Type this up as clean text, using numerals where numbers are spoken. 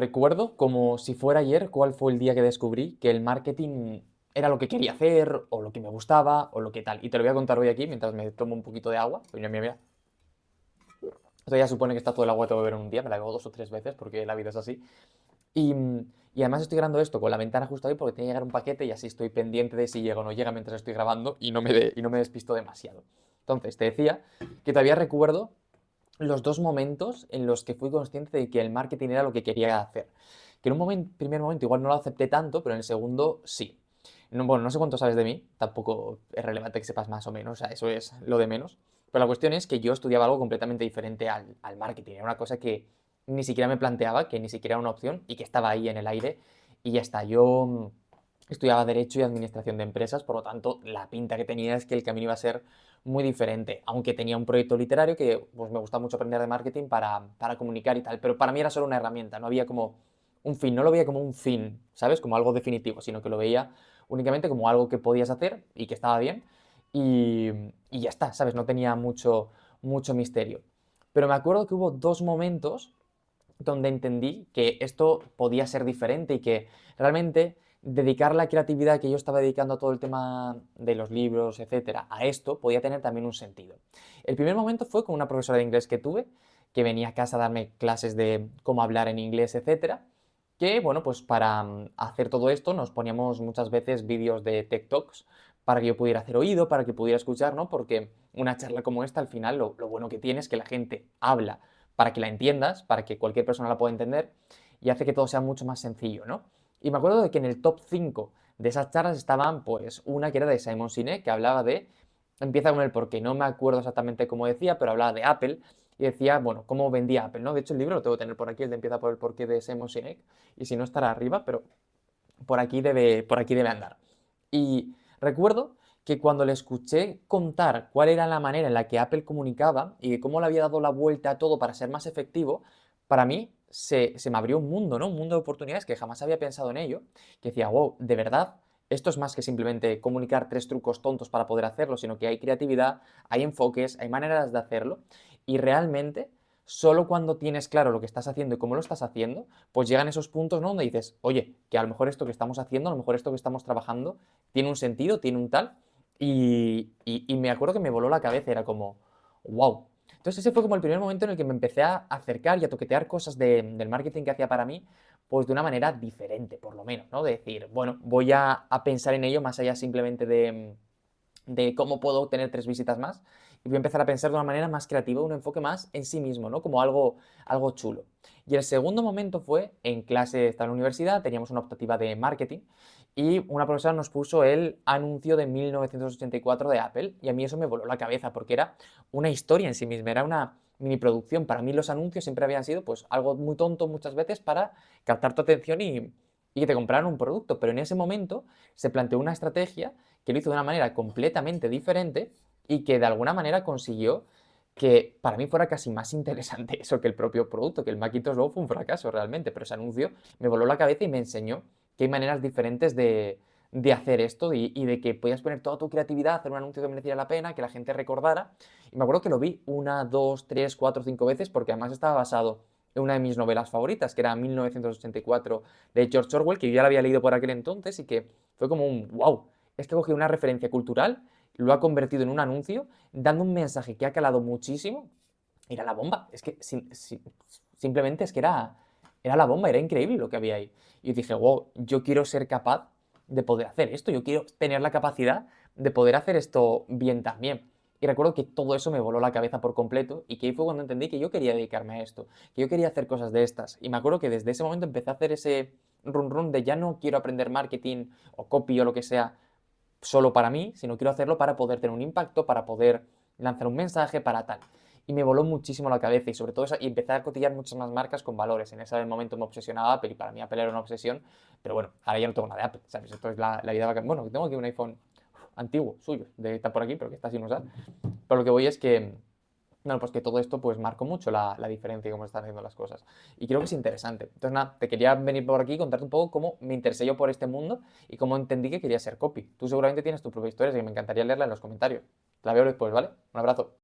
Recuerdo como si fuera ayer cuál fue el día que descubrí que el marketing era lo que quería hacer, o lo que me gustaba, o lo que tal. Y te lo voy a contar hoy aquí mientras me tomo un poquito de agua. Mira, mira, mira. Esto ya supone que está todo el agua que tengo que beber en un día, me la bebo 2 o 3 veces porque la vida es así. Y, y además estoy grabando esto con la ventana justo ahí porque tiene que llegar un paquete y así estoy pendiente de si llega o no llega mientras estoy grabando y no me despisto demasiado. Entonces, te decía que todavía recuerdo los dos momentos en los que fui consciente de que el marketing era lo que quería hacer. Que en un primer momento igual no lo acepté tanto, pero en el segundo sí. No, bueno, no sé cuánto sabes de mí, tampoco es relevante que sepas más o menos, o sea, eso es lo de menos. Pero la cuestión es que yo estudiaba algo completamente diferente al marketing. Era una cosa que ni siquiera me planteaba, que ni siquiera era una opción y que estaba ahí en el aire y ya está. Yo estudiaba Derecho y Administración de Empresas, por lo tanto, la pinta que tenía es que el camino iba a ser muy diferente, aunque tenía un proyecto literario que pues, me gusta mucho aprender de marketing para comunicar y tal, pero para mí era solo una herramienta, no había como un fin, no lo veía como un fin, ¿sabes? Como algo definitivo, sino que lo veía únicamente como algo que podías hacer y que estaba bien y, y ya está, ¿sabes? No tenía mucho misterio. Pero me acuerdo que hubo dos momentos donde entendí que esto podía ser diferente y que realmente dedicar la creatividad que yo estaba dedicando a todo el tema de los libros, etcétera, a esto podía tener también un sentido. El primer momento fue con una profesora de inglés que tuve, que venía a casa a darme clases de cómo hablar en inglés, etcétera, que, bueno, pues para hacer todo esto nos poníamos muchas veces vídeos de TED Talks para que yo pudiera hacer oído, para que pudiera escuchar, ¿no? Porque una charla como esta, al final, lo bueno que tiene es que la gente habla para que la entiendas, para que cualquier persona la pueda entender y hace que todo sea mucho más sencillo, ¿no? Y me acuerdo de que en el top 5 de esas charlas estaban, pues, una que era de Simon Sinek, que hablaba de, empieza con el porqué, no me acuerdo exactamente cómo decía, pero hablaba de Apple y decía, bueno, cómo vendía Apple, ¿no? De hecho, el libro lo tengo que tener por aquí, el de empieza por el porqué de Simon Sinek, y si no estará arriba, pero por aquí debe andar. Y recuerdo que cuando le escuché contar cuál era la manera en la que Apple comunicaba y de cómo le había dado la vuelta a todo para ser más efectivo, para mí se me abrió un mundo, ¿no? Un mundo de oportunidades que jamás había pensado en ello. Que decía, wow, de verdad, esto es más que simplemente comunicar tres trucos tontos para poder hacerlo, sino que hay creatividad, hay enfoques, hay maneras de hacerlo. Y realmente, solo cuando tienes claro lo que estás haciendo y cómo lo estás haciendo, pues llegan esos puntos, ¿no? Donde dices, oye, que a lo mejor esto que estamos haciendo, a lo mejor esto que estamos trabajando, tiene un sentido, tiene un tal. Y me acuerdo que me voló la cabeza, era como, wow. Entonces ese fue como el primer momento en el que me empecé a acercar y a toquetear cosas del marketing que hacía para mí, pues de una manera diferente, por lo menos, ¿no? De decir, bueno, voy a pensar en ello más allá simplemente de cómo puedo obtener 3 visitas más y voy a empezar a pensar de una manera más creativa, un enfoque más en sí mismo, ¿no? Como algo chulo. Y el segundo momento fue en clase, estaba en la universidad, teníamos una optativa de marketing y una profesora nos puso el anuncio de 1984 de Apple y a mí eso me voló la cabeza porque era una historia en sí misma, era una mini producción. Para mí los anuncios siempre habían sido pues algo muy tonto muchas veces para captar tu atención y que te compraran un producto, pero en ese momento se planteó una estrategia que lo hizo de una manera completamente diferente y que de alguna manera consiguió que para mí fuera casi más interesante eso que el propio producto, que el Macintosh luego fue un fracaso realmente, pero ese anuncio me voló la cabeza y me enseñó que hay maneras diferentes de hacer esto y de que podías poner toda tu creatividad, hacer un anuncio que mereciera la pena, que la gente recordara. Y me acuerdo que lo vi una, dos, tres, cuatro, cinco veces porque además estaba basado en una de mis novelas favoritas, que era 1984 de George Orwell, que yo ya la había leído por aquel entonces y que fue como un wow. Es que ha cogido una referencia cultural, lo ha convertido en un anuncio, dando un mensaje que ha calado muchísimo. Era la bomba. Es que simplemente es que era la bomba, era increíble lo que había ahí. Y dije, wow, yo quiero ser capaz de poder hacer esto, yo quiero tener la capacidad de poder hacer esto bien también. Y recuerdo que todo eso me voló la cabeza por completo y que ahí fue cuando entendí que yo quería dedicarme a esto, que yo quería hacer cosas de estas. Y me acuerdo que desde ese momento empecé a hacer ese run run de ya no quiero aprender marketing o copy o lo que sea solo para mí, sino quiero hacerlo para poder tener un impacto, para poder lanzar un mensaje, para tal. Y me voló muchísimo la cabeza y sobre todo y empecé a cotillar muchas más marcas con valores. En ese momento me obsesionaba Apple y para mí Apple era una obsesión, pero bueno, ahora ya no tengo nada de Apple, ¿sabes? Esto es la vida bacana. Bueno, tengo aquí un iPhone antiguo, suyo, de está por aquí, pero que está sin usar. Pero lo que voy es que, bueno, pues que todo esto pues marcó mucho la diferencia y cómo están haciendo las cosas. Y creo que es interesante. Entonces, nada, te quería venir por aquí y contarte un poco cómo me interesé yo por este mundo y cómo entendí que quería ser copy. Tú seguramente tienes tu propia historia, así que me encantaría leerla en los comentarios. La veo después, ¿vale? Un abrazo.